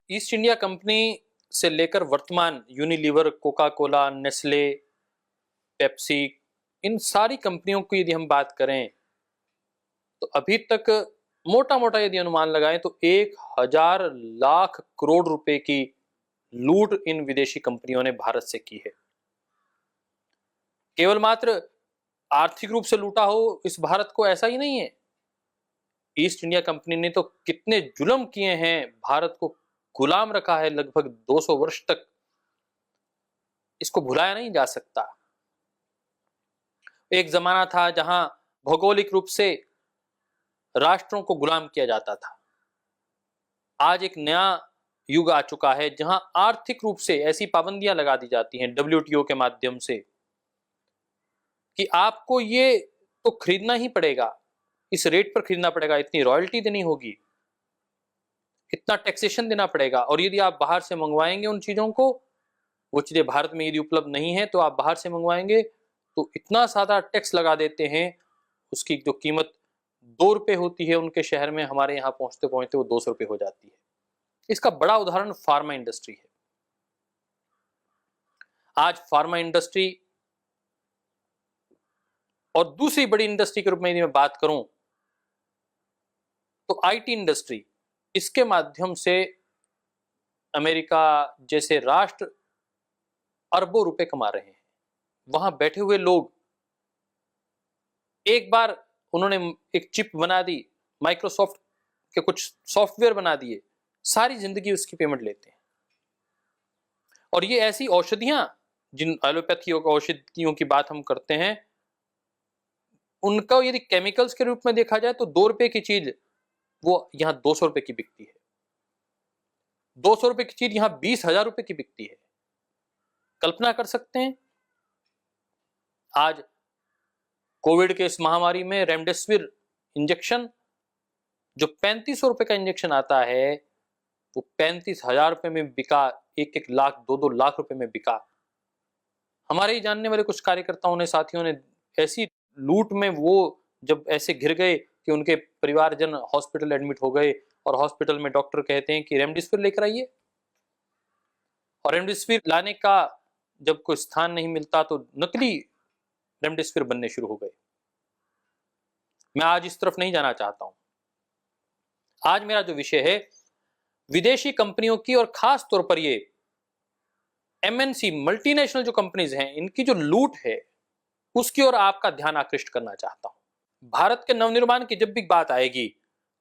East India company से लेकर वर्तमान Unilever, Coca Cola, Nestle, Pepsi, इन सारी कंपनियों की यदि हम बात करें तो अभी तक मोटा मोटा यदि अनुमान लगाएं तो 1,000 लाख करोड़ रुपए की लूट इन विदेशी कंपनियों ने भारत से की है। केवल मात्र आर्थिक रूप से लूटा हो इस भारत को, ऐसा ही नहीं है। ईस्ट इंडिया कंपनी ने तो कितने जुल्म किए हैं, भारत को गुलाम रखा है लगभग 200 वर्ष तक, इसको भुलाया नहीं जा सकता। एक जमाना था जहां भौगोलिक रूप से राष्ट्रों को गुलाम किया जाता था। आज एक नया युग आ चुका है जहां आर्थिक रूप से ऐसी पाबंदियां लगा दी जाती हैं WTO के माध्यम से कि आपको ये तो खरीदना ही पड़ेगा, इस रेट पर खरीदना पड़ेगा, इतनी रॉयल्टी देनी होगी, इतना टैक्सेशन देना पड़ेगा। और यदि आप बाहर से मंगवाएंगे उन चीजों को, वो चीजें भारत में यदि उपलब्ध नहीं है तो आप बाहर से मंगवाएंगे तो इतना ज्यादा टैक्स लगा देते हैं, उसकी जो कीमत 2 रुपए होती है उनके शहर में, हमारे यहाँ पहुंचते पहुंचते वो 200 रुपए हो जाती है। इसका बड़ा उदाहरण फार्मा इंडस्ट्री है। आज फार्मा इंडस्ट्री और दूसरी बड़ी इंडस्ट्री के रूप में यदि मैं बात करूं तो IT इंडस्ट्री, इसके माध्यम से अमेरिका जैसे राष्ट्र अरबों रुपए कमा रहे हैं। वहां बैठे हुए लोग, एक बार उन्होंने एक चिप बना दी, माइक्रोसॉफ्ट के कुछ सॉफ्टवेयर बना दिए, सारी जिंदगी उसकी पेमेंट लेते हैं। और ये ऐसी औषधियां, जिन एलोपैथी औषधियों की बात हम करते हैं, उनका यदि केमिकल्स के रूप में देखा जाए तो 2 रुपए की चीज वो यहां 200 रुपए की बिकती है। 200 रुपए की चीज यहां 20,000 रुपए की बिकती है। कल्पना कर सकते हैं। आज कोविड के इस महामारी में रेमडेसिविर इंजेक्शन, जो 3500 रुपए का इंजेक्शन आता है, वो 35,000 रुपए में बिका, 1-1 लाख 2-2 लाख रुपए में बिका। हमारे ही जानने वाले कुछ कार्यकर्ताओं ने, साथियों ने ऐसी लूट में वो जब ऐसे घिर गए कि उनके परिवारजन हॉस्पिटल एडमिट हो गए और हॉस्पिटल में डॉक्टर कहते हैं कि रेमडेसिविर लेकर आइए। और रेमडेसिविर लाने का जब कोई स्थान नहीं मिलता तो नकली रेमडेसिविर बनने शुरू हो गए। मैं आज इस तरफ नहीं जाना चाहता हूं। आज मेरा जो विषय है विदेशी कंपनियों की, और खास तौर पर ये MNC मल्टीनेशनल जो कंपनीज हैं, इनकी जो लूट है उसकी ओर आपका ध्यान आकृष्ट करना चाहता हूं। भारत के नवनिर्माण की जब भी बात आएगी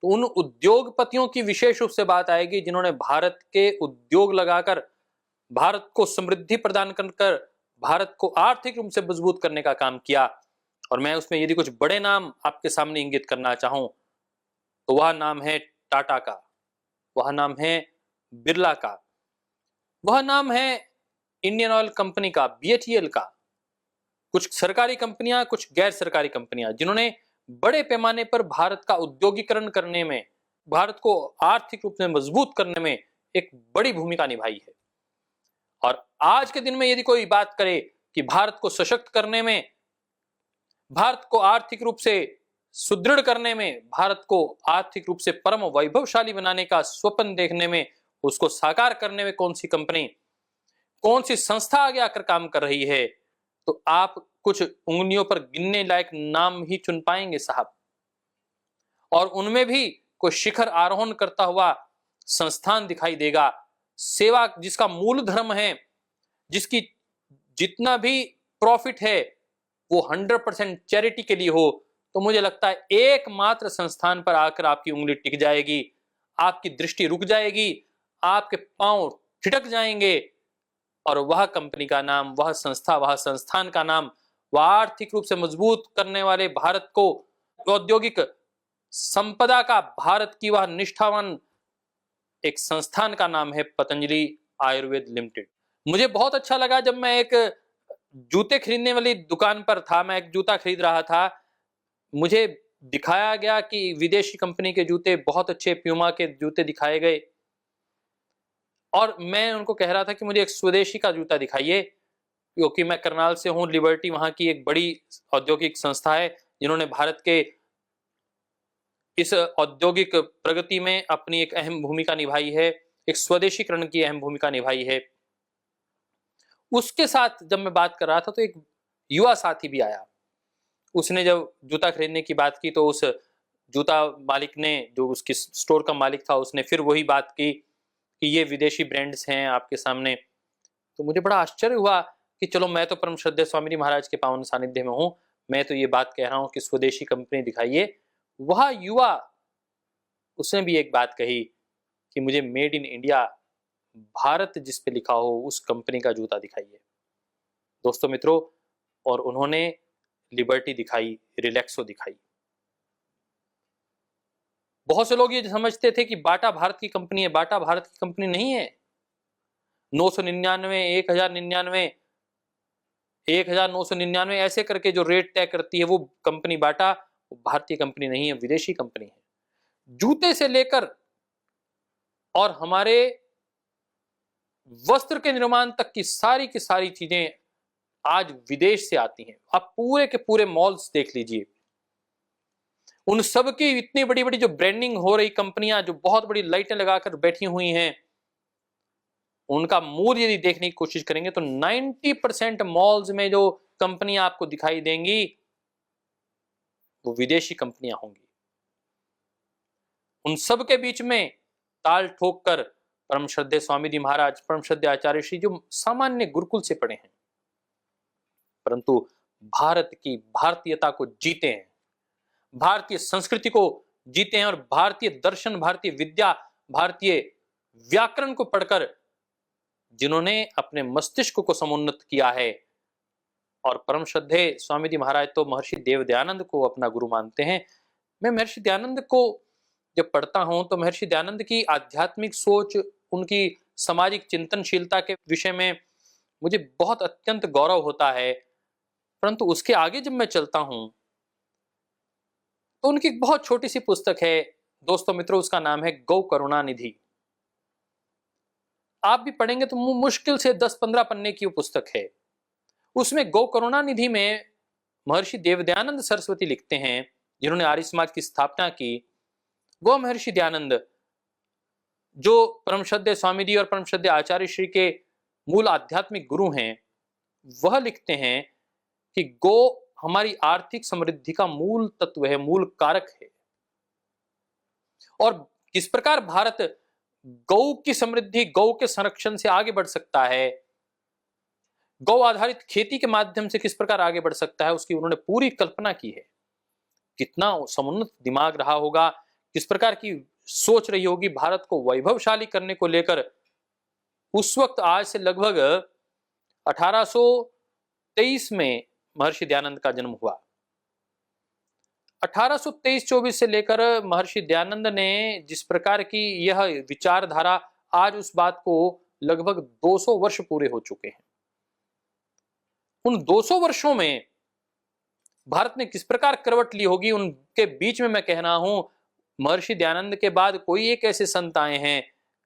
तो उन उद्योगपतियों की विशेष रूप से बात आएगी जिन्होंने भारत के उद्योग लगाकर भारत को समृद्धि प्रदान कर भारत को आर्थिक रूप से मजबूत करने का काम किया। और मैं उसमें यदि कुछ बड़े नाम आपके सामने इंगित करना चाहूं तो वह नाम है टाटा का, वह नाम है बिरला का, वह नाम है इंडियन ऑयल कंपनी का, BHEL का, कुछ सरकारी कंपनियां, कुछ गैर सरकारी कंपनियां, जिन्होंने बड़े पैमाने पर भारत का उद्योगीकरण करने में, भारत को आर्थिक रूप से मजबूत करने में एक बड़ी भूमिका निभाई है। और आज के दिन में यदि कोई बात करे कि भारत को सशक्त करने में, भारत को आर्थिक रूप से सुदृढ़ करने में, भारत को आर्थिक रूप से परम वैभवशाली बनाने का स्वप्न देखने में, उसको साकार करने में कौन सी कंपनी, कौन सी संस्था आगे आकर काम कर रही है, तो आप कुछ उंगलियों पर गिनने लायक नाम ही चुन पाएंगे साहब। और उनमें भी कोई शिखर आरोहण करता हुआ संस्थान दिखाई देगा, सेवा जिसका मूल धर्म है, जिसकी जितना भी प्रॉफिट है वो 100% चैरिटी के लिए हो, तो मुझे लगता है एकमात्र संस्थान पर आकर आपकी उंगली टिक जाएगी, आपकी दृष्टि रुक जाएगी, आपके पांव ठिठक जाएंगे। और वह कंपनी का नाम, वह संस्था, वह संस्थान का नाम, वह आर्थिक रूप से मजबूत करने वाले, भारत को औद्योगिक संपदा का, भारत की वह निष्ठावान एक संस्थान का नाम है पतंजलि आयुर्वेद लिमिटेड। मुझे बहुत अच्छा लगा जब मैं एक जूते खरीदने वाली दुकान पर था, मैं एक जूता खरीद रहा था, मुझे दिखाया गया कि विदेशी कंपनी के जूते बहुत अच्छे, प्यूमा के जूते दिखाए गए, और मैं उनको कह रहा था कि मुझे एक स्वदेशी का जूता दिखाइए, क्योंकि मैं करनाल से हूं। लिबर्टी वहां की एक बड़ी औद्योगिक संस्था है जिन्होंने भारत के इस औद्योगिक प्रगति में अपनी एक अहम भूमिका निभाई है। एक स्वदेशीकरण की अहम भूमिका निभाई है। उसके साथ जब मैं बात कर रहा था तो एक युवा साथी भी आया। उसने जब जूता खरीदने की बात की तो उस जूता मालिक ने, जो उसकी स्टोर का मालिक था, उसने फिर वही बात की कि ये विदेशी ब्रांड्स हैं आपके सामने। तो मुझे बड़ा आश्चर्य हुआ कि चलो, मैं तो परम श्रद्धेय स्वामी जी महाराज के पावन सानिध्य में हूं, मैं तो ये बात कह रहा हूं कि स्वदेशी कंपनी दिखाइए। वह युवा, उसने भी एक बात कही कि मुझे मेड इन इंडिया, भारत जिस पे लिखा हो उस कंपनी का जूता दिखाइए। दोस्तों मित्रों, और उन्होंने लिबर्टी दिखाई, रिलैक्सो दिखाई। बहुत से लोग ये समझते थे कि बाटा भारत की कंपनी है। बाटा भारत की कंपनी नहीं है। 999, 1099, 1999 ऐसे करके जो रेट तय करती है वो कंपनी बाटा, वो भारतीय कंपनी नहीं है, विदेशी कंपनी है। जूते से लेकर और हमारे वस्त्र के निर्माण तक की सारी चीजें आज विदेश से आती हैं। आप पूरे के पूरे मॉल्स देख लीजिए, उन सब की इतनी बड़ी बड़ी जो ब्रांडिंग हो रही कंपनियां, जो बहुत बड़ी लाइटें लगाकर बैठी हुई हैं, उनका मूल्य यदि देखने की कोशिश करेंगे तो 90% मॉल्स में जो कंपनियां आपको दिखाई देंगी वो विदेशी कंपनियां होंगी। उन सब के बीच में ताल ठोक कर परम श्रद्धेय स्वामी जी महाराज, परम श्रद्धेय आचार्य श्री, जो सामान्य गुरुकुल से पढ़े हैं, परंतु भारत की भारतीयता को जीते हैं, भारतीय संस्कृति को जीते हैं, और भारतीय दर्शन, भारतीय विद्या, भारतीय व्याकरण को पढ़कर जिन्होंने अपने मस्तिष्क को समुन्नत किया है। और परम श्रद्धेय स्वामी जी महाराज तो महर्षि देवदयानंद को अपना गुरु मानते हैं। मैं महर्षि दयानंद को जब पढ़ता हूं तो महर्षि दयानंद की आध्यात्मिक सोच, उनकी सामाजिक चिंतनशीलता के विषय में मुझे बहुत अत्यंत गौरव होता है। परंतु उसके आगे जब मैं चलता हूं तो उनकी एक बहुत छोटी सी पुस्तक है दोस्तों मित्रों, उसका नाम है गौ करुणा निधि। आप भी पढ़ेंगे तो मुश्किल से 10-15 पन्ने की वो पुस्तक है। उसमें गौ करुणा निधि में महर्षि देवदयानंद सरस्वती लिखते हैं, जिन्होंने आर्य समाज की स्थापना की। वो महर्षि दयानंद, जो परम श्रद्धेय स्वामी जी और परम श्रद्धेय आचार्य श्री के मूल आध्यात्मिक गुरु हैं, वह लिखते हैं कि गौ हमारी आर्थिक समृद्धि का मूल तत्व है, मूल कारक है। और किस प्रकार भारत गौ की समृद्धि, गौ के संरक्षण से आगे बढ़ सकता है, गौ आधारित खेती के माध्यम से किस प्रकार आगे बढ़ सकता है, उसकी उन्होंने पूरी कल्पना की है। कितना समुन्नत दिमाग रहा होगा, किस प्रकार की सोच रही होगी भारत को वैभवशाली करने को लेकर। उस वक्त, आज से लगभग 1823 में महर्षि दयानंद का जन्म हुआ। 1823-24 से लेकर महर्षि दयानंद ने जिस प्रकार की यह विचारधारा, आज उस बात को लगभग 200 वर्ष पूरे हो चुके हैं। उन 200 वर्षों में भारत ने किस प्रकार करवट ली होगी, उनके बीच में मैं कह रहा हूं, महर्षि दयानंद के बाद कोई एक ऐसे संत आए हैं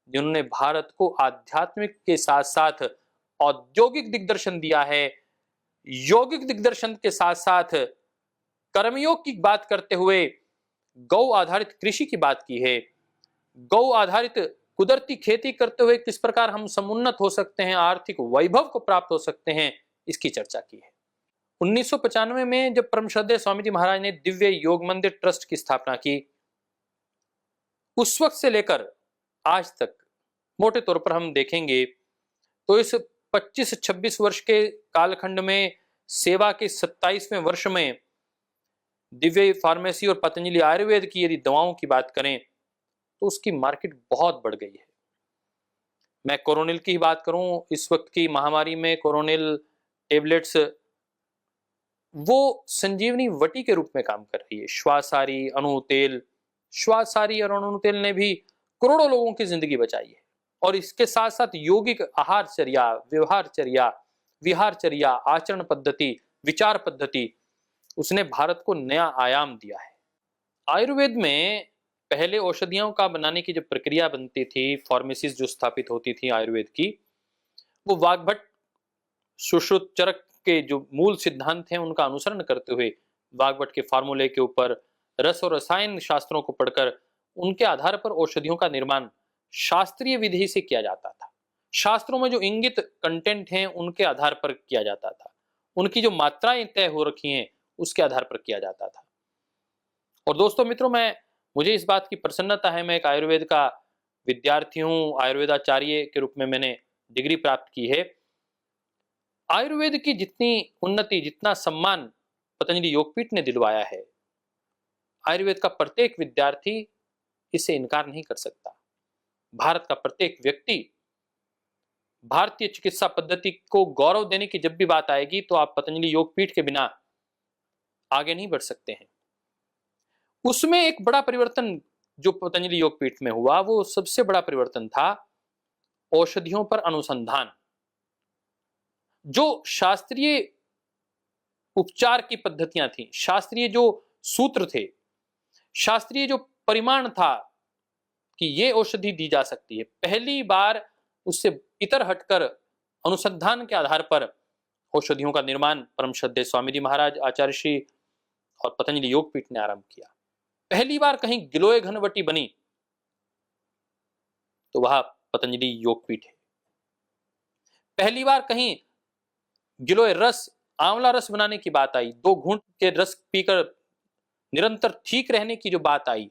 जिन्होंने भारत को आध्यात्मिक के साथ साथ औद्योगिक दिग्दर्शन दिया है। यौगिक दिग्दर्शन के साथ साथ कर्मयोग की बात करते हुए गौ आधारित कृषि की बात की है। गौ आधारित कुदरती खेती करते हुए किस प्रकार हम समुन्नत हो सकते हैं, आर्थिक वैभव को प्राप्त हो सकते हैं, इसकी चर्चा की है। 1995 में जब परम श्रद्धेय स्वामी जी महाराज ने दिव्य योग मंदिर ट्रस्ट की स्थापना की, उस वक्त से लेकर आज तक मोटे तौर पर हम देखेंगे तो इस 25-26 वर्ष के कालखंड में, सेवा के 27वें वर्ष में, दिव्य फार्मेसी और पतंजलि आयुर्वेद की यदि दवाओं की बात करें तो उसकी मार्केट बहुत बढ़ गई है। मैं कोरोनिल की ही बात करूं, इस वक्त की महामारी में कोरोनिल टेबलेट्स वो संजीवनी वटी के रूप में काम कर रही है। श्वासारी, अणुतेल, श्वासारी और अणुतेल ने भी करोड़ों लोगों की जिंदगी बचाई है। और इसके साथ साथ यौगिक आहारचर्या, व्यवहारचर्या, विहारचर्या, आचरण पद्धति, विचार पद्धति, उसने भारत को नया आयाम दिया है। आयुर्वेद में पहले औषधियों का बनाने की जो प्रक्रिया बनती थी, फार्मेसीज जो स्थापित होती थी आयुर्वेद की, वो वाग्भट सुश्रुत चरक के जो मूल सिद्धांत हैं उनका अनुसरण करते हुए, वाग्भट के फार्मूले के ऊपर रस और रसायन शास्त्रों को पढ़कर उनके आधार पर औषधियों का निर्माण शास्त्रीय विधि से किया जाता था। शास्त्रों में जो इंगित कंटेंट हैं उनके आधार पर किया जाता था, उनकी जो मात्राएं तय हो रखी हैं उसके आधार पर किया जाता था। और दोस्तों मित्रों, मुझे इस बात की प्रसन्नता है, मैं एक आयुर्वेद का विद्यार्थी हूँ, आयुर्वेदाचार्य के रूप में मैंने डिग्री प्राप्त की है। आयुर्वेद की जितनी उन्नति, जितना सम्मान पतंजलि योगपीठ ने दिलवाया है, आयुर्वेद का प्रत्येक विद्यार्थी इससे इनकार नहीं कर सकता। भारत का प्रत्येक व्यक्ति भारतीय चिकित्सा पद्धति को गौरव देने की जब भी बात आएगी तो आप पतंजलि योगपीठ के बिना आगे नहीं बढ़ सकते हैं। उसमें एक बड़ा परिवर्तन जो पतंजलि योगपीठ में हुआ, वो सबसे बड़ा परिवर्तन था औषधियों पर अनुसंधान। जो शास्त्रीय उपचार की पद्धतियां थी, शास्त्रीय जो सूत्र थे, शास्त्रीय जो परिमाण था कि ये औषधि दी जा सकती है, पहली बार उससे इतर हटकर अनुसंधान के आधार पर औषधियों का निर्माण परम श्रद्धेय स्वामी जी महाराज, आचार्य श्री और पतंजलि योगपीठ ने आरंभ किया। पहली बार कहीं गिलोय घनवटी बनी तो वह पतंजलि योगपीठ है। पहली बार कहीं गिलोय रस, आंवला रस बनाने की बात आई, 2 घूंट के रस पीकर निरंतर ठीक रहने की जो बात आई,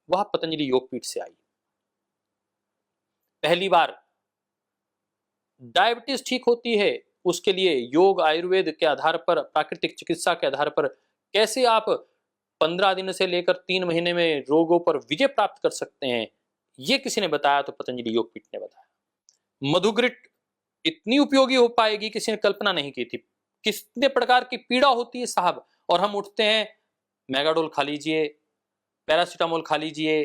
वह पतंजलि योगपीठ से आई। पहली बार डायबिटीज ठीक होती है, उसके लिए योग आयुर्वेद के आधार पर, प्राकृतिक चिकित्सा के आधार पर कैसे आप 15 दिन से लेकर 3 महीने में रोगों पर विजय प्राप्त कर सकते हैं, यह किसी ने बताया तो पतंजलि योगपीठ ने बताया। मधुग्रिट इतनी उपयोगी हो पाएगी किसी ने कल्पना नहीं की थी। कितने प्रकार की पीड़ा होती है साहब, और हम उठते हैं मैगाडोल खा लीजिए, पैरासीटामोल खा लीजिए,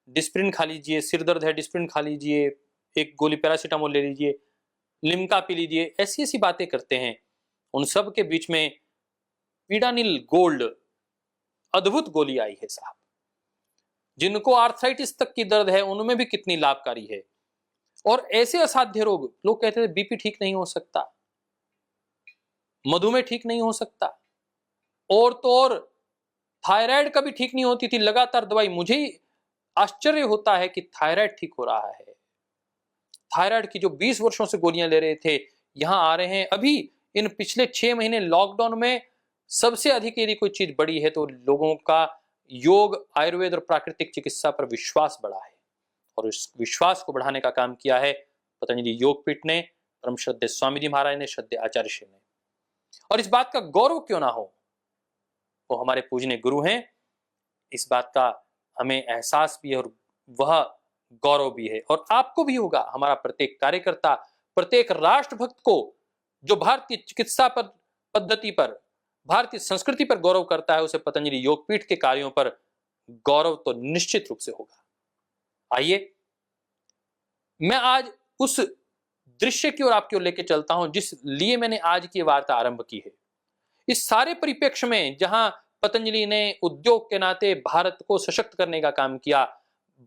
डिस्प्रिन खा लीजिए, सिर दर्द है डिस्प्रिन खा लीजिए, एक गोली पैरासीटामोल ले लीजिए, लिम्का पी लीजिए, ऐसी ऐसी बातें करते हैं। उन सब के बीच में पीडानिल गोल्ड अद्भुत गोली आई है साहब। जिनको आर्थराइटिस तक की दर्द है उनमें भी कितनी लाभकारी है। और ऐसे असाध्य रोग, लोग कहते थे बीपी ठीक नहीं हो सकता, मधुमेह ठीक नहीं हो सकता, और तो और थायराइड कभी ठीक नहीं होती थी, लगातार दवाई। मुझे आश्चर्य होता है कि थायराइड ठीक हो रहा है। थायराइड की जो 20 वर्षों से गोलियां ले रहे थे, यहां आ रहे हैं। अभी इन पिछले 6 महीने लॉकडाउन में सबसे अधिक यदि कोई चीज बढ़ी है तो लोगों का योग, आयुर्वेद और प्राकृतिक चिकित्सा पर विश्वास बढ़ा है, और इस विश्वास को बढ़ाने का काम किया है पतंजलि योगपीठ ने, परम श्रद्धेय स्वामी जी महाराज ने, श्रद्धेय आचार्य श्री ने। और इस बात का गौरव क्यों ना हो, वो हमारे पूजनीय गुरु हैं, इस बात का हमें एहसास भी है और वह गौरव भी है। और आपको भी होगा, हमारा प्रत्येक कार्यकर्ता, प्रत्येक राष्ट्रभक्त को जो भारतीय चिकित्सा पद्धति पर, भारतीय संस्कृति पर गौरव करता है, उसे पतंजलि योगपीठ के कार्यों पर गौरव तो निश्चित रूप से होगा। आइए मैं आज उस दृश्य की ओर आपकी ओर लेके चलता हूं जिस लिए मैंने आज की वार्ता आरंभ की है। इस सारे परिप्रेक्ष्य में जहां पतंजलि ने उद्योग के नाते भारत को सशक्त करने का काम किया,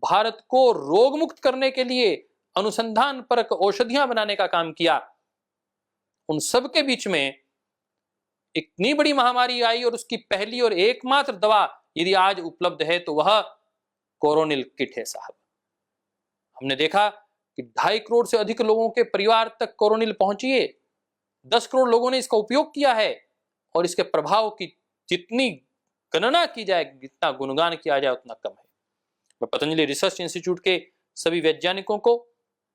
भारत को रोग मुक्त करने के लिए अनुसंधान परक औषधियां बनाने का काम किया, उन सब के बीच में इतनी बड़ी महामारी आई और उसकी पहली और एकमात्र दवा यदि आज उपलब्ध है तो वह कोरोनिल किट है साहब। हमने देखा कि 2.5 करोड़ से अधिक लोगों के परिवार तक कोरोनिल पहुंची है। 10 करोड़ लोगों ने इसका उपयोग किया है, और इसके प्रभाव की जितनी गणना की जाए, जितना गुणगान किया जाए उतना कम है। मैं पतंजलि रिसर्च इंस्टीट्यूट के सभी वैज्ञानिकों को,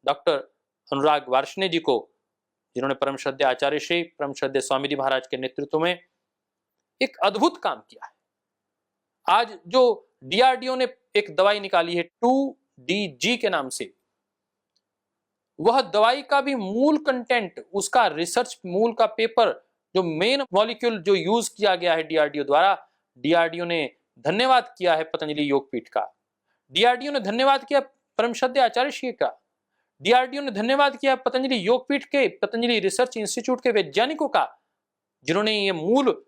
डॉक्टर अनुराग वार्ष्णेय जी को, जिन्होंने परम श्रद्धेय आचार्य श्री, परम श्रद्धेय स्वामी जी महाराज के नेतृत्व में एक अद्भुत काम किया है। आज जो डीआरडीओ ने एक दवाई निकाली है 2DG के नाम से, वह दवाई का भी मूल कंटेंट, उसका रिसर्च, मूल का पेपर, जो मेन मॉलिक्यूल जो यूज किया गया है डीआरडीओ द्वारा, डीआरडीओ ने धन्यवाद किया है पतंजलि योगपीठ का, डीआरडीओ ने धन्यवाद किया परम श्रद्धेय आचार्य श्री का, डीआरडीओ ने धन्यवाद किया पतंजलि योगपीठ के, पतंजलि रिसर्च इंस्टीट्यूट के वैज्ञानिकों का, जिन्होंने ये मूल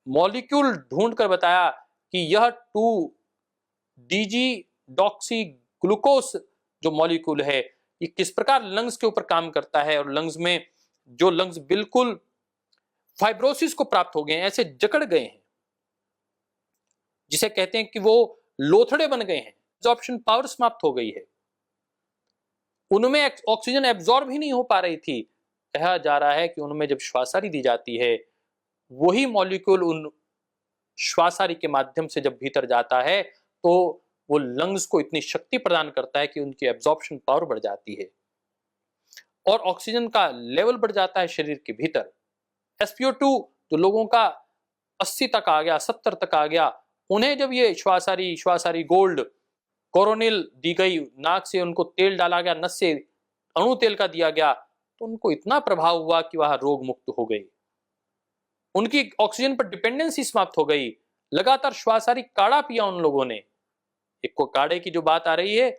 मॉलिक्यूल ढूंढ कर बताया कि यह 2DG डॉक्सी ग्लूकोस जो मॉलिक्यूल है, ये किस प्रकार लंग्स के ऊपर काम करता है, और लंग्स में जो लंग्स बिल्कुल फाइब्रोसिस को प्राप्त हो गए हैं, ऐसे जकड़ गए हैं, जिसे कहते हैं कि वो लोथड़े बन गए हैं, एब्जॉर्प्शन पावर समाप्त हो गई है, उनमें ऑक्सीजन एब्जॉर्ब ही नहीं हो पा रही थी। कहा जा रहा है कि उनमें जब श्वासारी दी जाती है, वही मॉलिक्यूल उन श्वासारी के माध्यम से जब भीतर जाता है तो वो लंग्स को इतनी शक्ति प्रदान करता है कि उनकी एब्जॉर्प्शन पावर बढ़ जाती है और ऑक्सीजन का लेवल बढ़ जाता है शरीर के भीतर। SpO2 जो लोगों का 80 तक आ गया, 70 तक आ गया, उन्हें जब ये श्वासारी गोल्ड कोरोनिल दी गई, नाक से उनको तेल डाला गया, नस से अणु तेल का दिया गया, तो उनको इतना प्रभाव हुआ कि वह रोग मुक्त हो गई। उनकी ऑक्सीजन पर डिपेंडेंसी समाप्त हो गई। लगातार श्वासारी काढ़ा पिया उन लोगों ने। एक को काढ़े की जो बात आ रही है,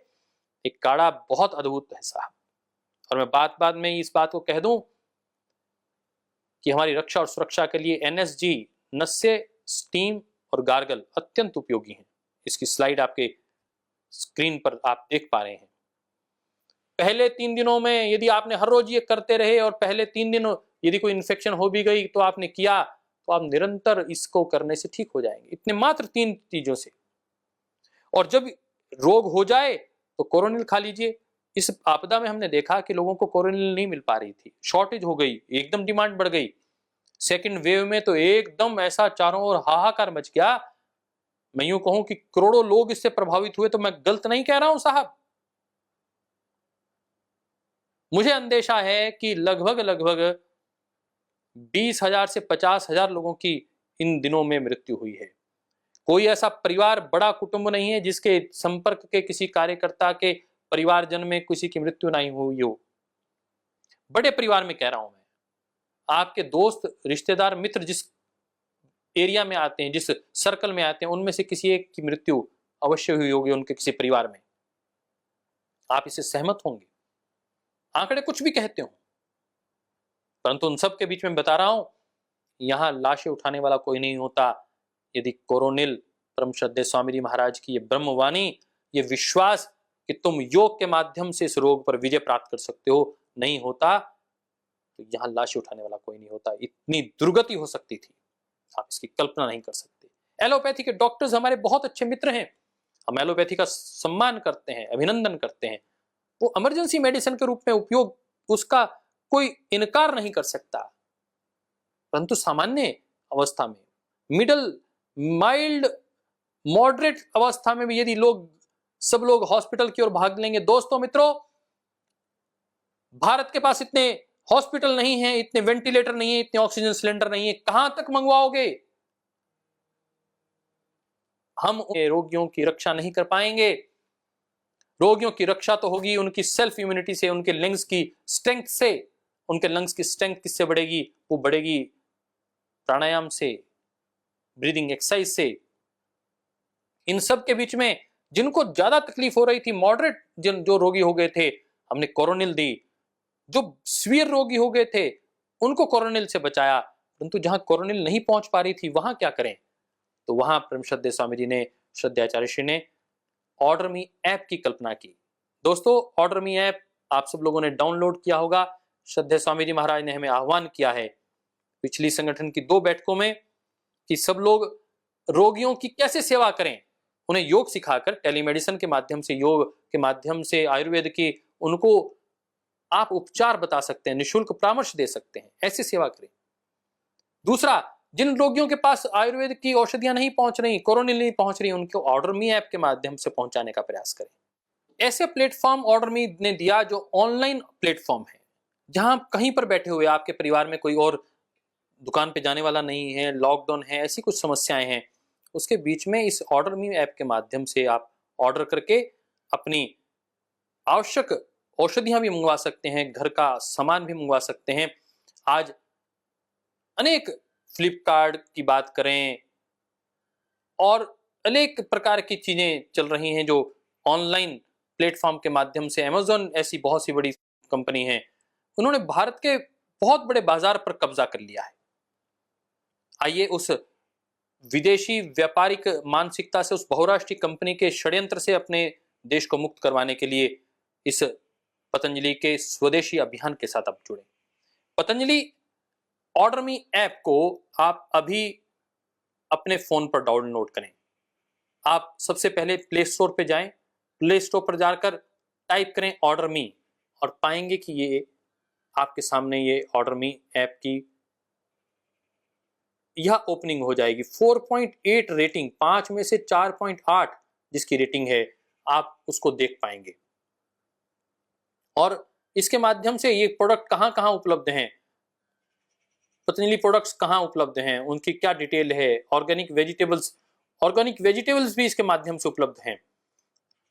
एक काढ़ा बहुत अद्भुत है साहब। और मैं बात में इस बात को कह दूं कि हमारी रक्षा और सुरक्षा के लिए NSG नस्से, स्टीम और गार्गल अत्यंत उपयोगी हैं। इसकी स्लाइड आपके स्क्रीन पर आप देख पा रहे हैं। पहले 3 दिनों में यदि आपने हर रोज ये करते रहे और पहले 3 दिन यदि कोई इन्फेक्शन हो भी गई तो आपने किया, तो आप निरंतर इसको करने से ठीक हो जाएंगे, इतने मात्र 3 चीजों से। और जब रोग हो जाए तो कोरोनिल खा लीजिए। इस आपदा में हमने देखा कि लोगों को कोरोनिल नहीं मिल पा रही थी, शॉर्टेज हो गई, एकदम डिमांड बढ़ गई। सेकेंड वेव में तो एकदम ऐसा चारों ओर हाहाकार मच गया। मैं यूं कहूं कि करोड़ों लोग इससे प्रभावित हुए, तो मैं गलत नहीं कह रहा हूं साहब। मुझे अंदेशा है कि लगभग 20,000 से 50,000 लोगों की इन दिनों में मृत्यु हुई है। कोई ऐसा परिवार, बड़ा कुटुंब नहीं है जिसके संपर्क के किसी कार्यकर्ता के परिवारजन में किसी की मृत्यु नहीं हुई हो। बड़े परिवार में कह रहा हूं मैं, आपके दोस्त, रिश्तेदार, मित्र जिस एरिया में आते हैं, जिस सर्कल में आते हैं, उनमें से किसी एक की मृत्यु अवश्य हुई होगी उनके किसी परिवार में। आप इससे सहमत होंगे, आंकड़े कुछ भी कहते हो, परंतु उन सब के बीच में बता रहा हूं, यहां लाशें उठाने वाला कोई नहीं होता यदि कोरोनिल, परम श्रद्धेय स्वामी जी महाराज की ये ब्रह्मवाणी, ये विश्वास कि तुम योग के माध्यम से इस रोग पर विजय प्राप्त कर सकते हो नहीं होता, तो यहां लाशें उठाने वाला कोई नहीं होता। इतनी दुर्गति हो सकती थी, आप इसकी कल्पना नहीं कर सकते। एलोपैथी के डॉक्टर्स हमारे बहुत अच्छे मित्र हैं, हम एलोपैथी का सम्मान करते हैं, अभिनंदन करते हैं। वो इमरजेंसी मेडिसिन के रूप में उपयोग, उसका कोई इनकार नहीं कर सकता, परंतु सामान्य अवस्था में, मिडल, माइल्ड, मॉडरेट अवस्था में भी यदि सब लोग हॉस्पिटल की ओर भाग लेंगे, दोस्तों मित्रों, भारत के पास इतने हॉस्पिटल नहीं है, इतने वेंटिलेटर नहीं है, इतने ऑक्सीजन सिलेंडर नहीं है, कहां तक मंगवाओगे? हम रोगियों की रक्षा नहीं कर पाएंगे। रोगियों की रक्षा तो होगी उनकी सेल्फ इम्यूनिटी से, उनके लंग्स की स्ट्रेंथ से। उनके लंग्स की स्ट्रेंथ किससे बढ़ेगी? वो बढ़ेगी प्राणायाम से, ब्रीदिंग एक्सरसाइज से। इन सब के बीच में जिनको ज्यादा तकलीफ हो रही थी, मॉडरेट जो रोगी हो गए थे, हमने कोरोनिल दी। जो सीवियर रोगी हो गए थे उनको कोरोनिल से बचाया, परंतु जहां कोरोनिल नहीं पहुंच पा रही थी वहां क्या करें? तो वहां परम श्रद्धेय स्वामी जी ने, श्रद्धाचार्य श्री ने ऑर्डर मी ऐप की कल्पना की। दोस्तों, ऑर्डर मी ऐप आप सब लोगों ने डाउनलोड किया होगा। श्रद्धेय स्वामी जी महाराज ने हमें आह्वान किया है पिछली संगठन की 2 बैठकों में कि सब लोग रोगियों की कैसे सेवा करें, उन्हें योग सिखाकर, टेलीमेडिसिन के माध्यम से, योग के माध्यम से, आयुर्वेद की, उनको आप उपचार बता सकते हैं, निःशुल्क परामर्श दे सकते हैं, ऐसी सेवा करें। दूसरा, जिन रोगियों के पास आयुर्वेद की औषधियां नहीं पहुंच रही, कोरोनिल नहीं पहुंच रही, उनको ऑर्डर मी ऐप के माध्यम से पहुंचाने का प्रयास करें। ऐसे प्लेटफॉर्म ऑर्डर मी ने दिया जो ऑनलाइन प्लेटफॉर्म है, जहां कहीं पर बैठे हुए आपके परिवार में कोई और दुकान पे जाने वाला नहीं है, लॉकडाउन है, ऐसी कुछ समस्याएं हैं, उसके बीच में इस ऑर्डर मी ऐप के माध्यम से आप ऑर्डर करके अपनी आवश्यक औषधियां भी मंगवा सकते हैं, घर का सामान भी मंगवा सकते हैं। आज अनेक, फ्लिपकार्ट की बात करें और अनेक प्रकार की चीजें चल रही हैं जो ऑनलाइन प्लेटफॉर्म के माध्यम से, अमेज़न ऐसी बहुत सी बड़ी कंपनी है, उन्होंने भारत के बहुत बड़े बाजार पर कब्जा कर लिया है। आइए उस विदेशी व्यापारिक मानसिकता से, उस बहुराष्ट्रीय कंपनी के षड्यंत्र से अपने देश को मुक्त करवाने के लिए इस पतंजलि के स्वदेशी अभियान के साथ आप जुड़े। पतंजलि ऑर्डर मी ऐप को आप अभी अपने फोन पर डाउनलोड करें। आप सबसे पहले प्ले स्टोर पे जाएं, प्ले स्टोर पर जाकर टाइप करें ऑर्डर मी, और पाएंगे कि ये आपके सामने ये ऑर्डर मी ऐप की यह ओपनिंग हो जाएगी। 4.8 रेटिंग, 5 में से 4.8 जिसकी रेटिंग है, आप उसको देख पाएंगे। और इसके माध्यम से ये प्रोडक्ट कहां कहां उपलब्ध हैं, पतंजलि प्रोडक्ट्स कहां उपलब्ध हैं, उनकी क्या डिटेल है, ऑर्गेनिक वेजिटेबल्स भी इसके माध्यम से उपलब्ध हैं।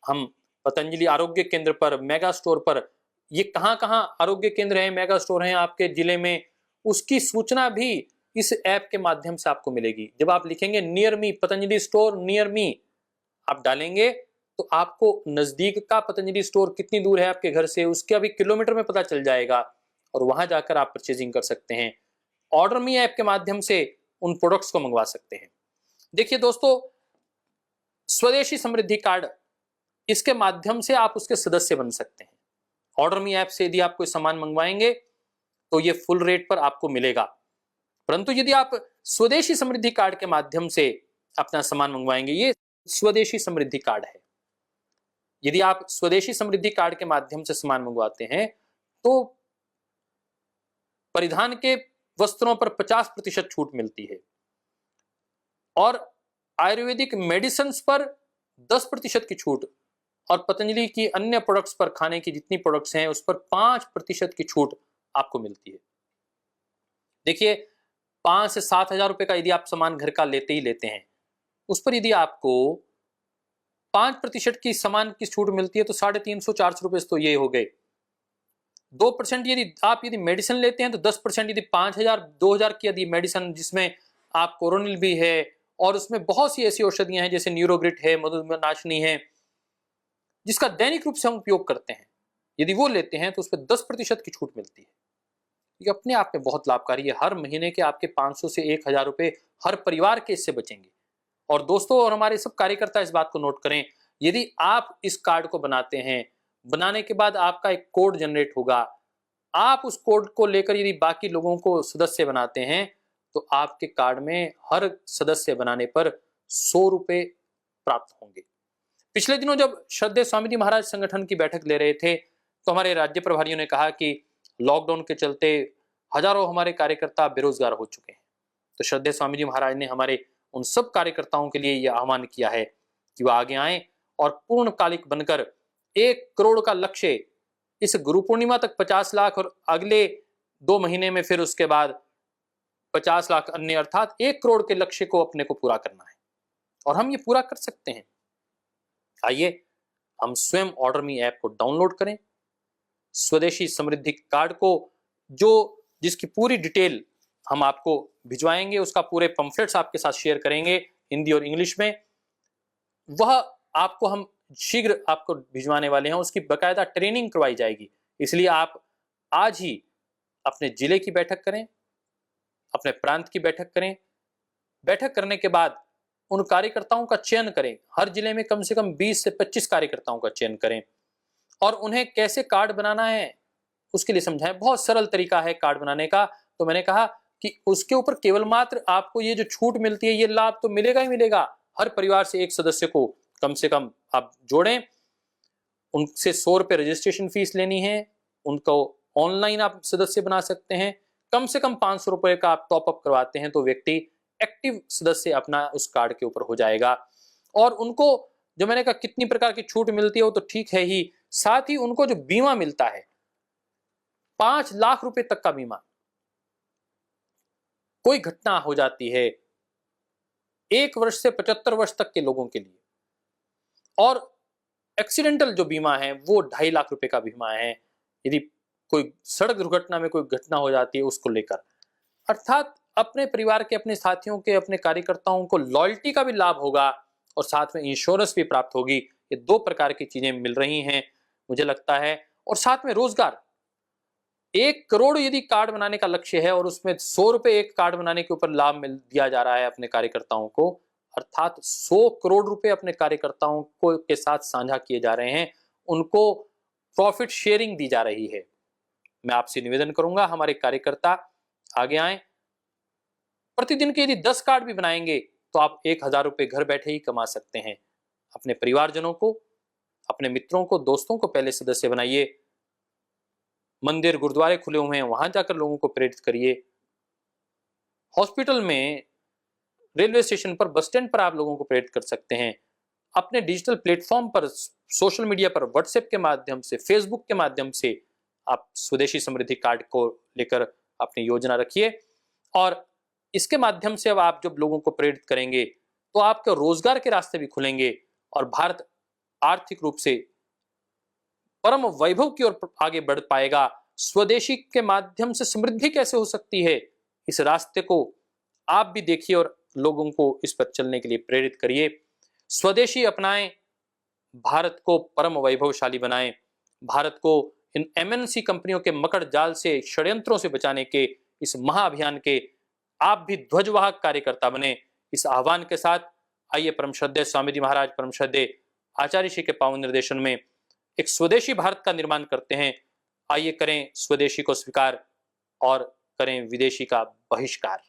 हम पतंजलि आरोग्य केंद्र पर, मेगा स्टोर पर, ये कहां कहां आरोग्य केंद्र हैं, मेगा स्टोर हैं आपके जिले में, उसकी सूचना भी इस ऐप के माध्यम से आपको मिलेगी। जब आप लिखेंगे near me, Patanjali store near me आप डालेंगे तो आपको नजदीक का पतंजलि स्टोर कितनी दूर है आपके घर से, उसके अभी किलोमीटर में पता चल जाएगा और वहां जाकर आप परचेजिंग कर सकते हैं। ऑर्डर मी ऐप के माध्यम से उन प्रोडक्ट्स को मंगवा सकते हैं। देखिए दोस्तों, स्वदेशी समृद्धि कार्ड, इसके माध्यम से आप उसके सदस्य बन सकते हैं। ऑर्डर मी ऐप से यदि आप कोई सामान मंगवाएंगे तो ये फुल रेट पर आपको मिलेगा, परंतु यदि आप स्वदेशी समृद्धि कार्ड के माध्यम से अपना सामान मंगवाएंगे, ये स्वदेशी समृद्धि कार्ड है, यदि आप स्वदेशी समृद्धि कार्ड के माध्यम से सामान मंगवाते हैं तो परिधान के वस्त्रों पर 50% छूट मिलती है और आयुर्वेदिक मेडिसिन पर 10% की छूट और पतंजलि की अन्य प्रोडक्ट्स पर, खाने की जितनी प्रोडक्ट्स हैं उस पर 5% की छूट आपको मिलती है। देखिए, 5 से 7 हजार रुपए का यदि आप सामान घर का लेते ही लेते हैं, उस पर यदि आपको 5% की सामान की छूट मिलती है तो 350-400 रुपए तो ये हो गए। 2% यदि मेडिसिन लेते हैं तो 10%, यदि 5,000 2,000 की यदि मेडिसिन जिसमें आप कोरोनिल भी है और उसमें बहुत सी ऐसी औषधियां हैं जैसे न्यूरोग्रिट है, मधुमेह नाशनी है, जिसका दैनिक रूप से हम उपयोग करते हैं, यदि वो लेते हैं तो उस पर 10% की छूट मिलती है। ये अपने आप में बहुत लाभकारी है। हर महीने के आपके 500 से 1,000 रुपए हर परिवार के इससे बचेंगे। और दोस्तों, और हमारे सब कार्यकर्ता इस बात को नोट करें, यदि आप इस कार्ड को बनाते हैं, बनाने के बाद आपका एक कोड जनरेट होगा, आप उस कोड को लेकर यदि बाकी लोगों को सदस्य बनाते हैं तो आपके कार्ड में हर सदस्य बनाने पर 100 रुपए प्राप्त होंगे। पिछले दिनों जब श्रद्धेय स्वामी जी महाराज संगठन की बैठक ले रहे थे तो हमारे राज्य प्रभारियों ने कहा कि लॉकडाउन के चलते हजारों हमारे कार्यकर्ता बेरोजगार हो चुके हैं। तो श्रद्धेय स्वामी जी महाराज ने हमारे उन सब कार्यकर्ताओं के लिए यह आह्वान किया है कि वह आगे आएं और पूर्णकालिक बनकर 1 करोड़ का लक्ष्य, इस गुरु पूर्णिमा तक 50 लाख और अगले 2 महीने में फिर उसके बाद 50 लाख अन्य, अर्थात 1 करोड़ के लक्ष्य को अपने को पूरा करना है और हम ये पूरा कर सकते हैं। आइए हम स्वयं ऑर्डर मी ऐप को डाउनलोड करें, स्वदेशी समृद्धि कार्ड को जिसकी पूरी डिटेल हम आपको भिजवाएंगे, उसका पूरे पंफलेट्स आपके साथ शेयर करेंगे हिंदी और इंग्लिश में, वह आपको हम शीघ्र आपको भिजवाने वाले हैं। उसकी बकायदा ट्रेनिंग करवाई जाएगी, इसलिए आप आज ही अपने जिले की बैठक करें, अपने प्रांत की बैठक करें। बैठक करने के बाद उन कार्यकर्ताओं का चयन करें, हर जिले में कम से कम 20 से 25 कार्यकर्ताओं का चयन करें और उन्हें कैसे कार्ड बनाना है उसके लिए समझाएं। बहुत सरल तरीका है कार्ड बनाने का। तो मैंने कहा कि उसके ऊपर केवल मात्र आपको ये जो छूट मिलती है, ये लाभ तो मिलेगा ही मिलेगा। हर परिवार से एक सदस्य को कम से कम आप जोड़ें, उनसे 100 रुपए रजिस्ट्रेशन फीस लेनी है, उनको ऑनलाइन आप सदस्य बना सकते हैं। कम से कम 500 रुपए का आप टॉपअप करवाते हैं तो व्यक्ति एक्टिव सदस्य अपना उस कार्ड के ऊपर हो जाएगा। और उनको जो मैंने कहा कितनी प्रकार की छूट मिलती है वो तो ठीक है ही, साथ ही उनको जो बीमा मिलता है 5 लाख रुपए तक का बीमा, कोई घटना हो जाती है 1 वर्ष से 75 वर्ष तक के लोगों के लिए, और एक्सीडेंटल जो बीमा है वो 2.5 लाख रुपए का बीमा है यदि कोई सड़क दुर्घटना में कोई घटना हो जाती है उसको लेकर। अर्थात अपने परिवार के, अपने साथियों के, अपने कार्यकर्ताओं को लॉयल्टी का भी लाभ होगा और साथ में इंश्योरेंस भी प्राप्त होगी। ये 2 प्रकार की चीजें मिल रही हैं मुझे लगता है। और साथ में रोजगार, 1 करोड़ यदि कार्ड बनाने का लक्ष्य है और उसमें 100 रुपए एक कार्ड बनाने के ऊपर लाभ मिल दिया जा रहा है अपने कार्यकर्ताओं को, अर्थात 100 करोड़ रुपए अपने कार्यकर्ताओं को के साथ साझा किए जा रहे हैं, उनको प्रॉफिट शेयरिंग दी जा रही है। मैं आपसे निवेदन करूंगा हमारे कार्यकर्ता आगे आए, प्रतिदिन के यदि 10 कार्ड भी बनाएंगे तो आप 1,000 रुपए घर बैठे ही कमा सकते हैं। अपने परिवारजनों को, अपने मित्रों को, दोस्तों को पहले सदस्य बनाइए। मंदिर गुरुद्वारे खुले हुए हैं, वहां जाकर लोगों को प्रेरित करिए। हॉस्पिटल में, रेलवे स्टेशन पर, बस स्टैंड पर आप लोगों को प्रेरित कर सकते हैं। अपने डिजिटल प्लेटफॉर्म पर, सोशल मीडिया पर, व्हाट्सएप के माध्यम से, फेसबुक के माध्यम से आप स्वदेशी समृद्धि कार्ड को लेकर अपनी योजना रखिए। और इसके माध्यम से अब आप जब लोगों को प्रेरित करेंगे तो आपके रोजगार के रास्ते भी खुलेंगे और भारत आर्थिक रूप से परम वैभव की ओर आगे बढ़ पाएगा। स्वदेशी के माध्यम से समृद्धि कैसे हो सकती है, इस रास्ते को आप भी देखिए और लोगों को इस पर चलने के लिए प्रेरित करिए। स्वदेशी अपनाएं, भारत को परम वैभवशाली बनाएं, भारत को इन एमएनसी कंपनियों के मकड़ जाल से, षड्यंत्रों से बचाने के इस महाअभियान के आप भी ध्वजवाहक कार्यकर्ता बने। इस आह्वान के साथ आइए परम श्रद्धेय स्वामी जी महाराज, परम श्रद्धेय आचार्य श्री के पावन निर्देशन में एक स्वदेशी भारत का निर्माण करते हैं। आइए करें स्वदेशी को स्वीकार और करें विदेशी का बहिष्कार।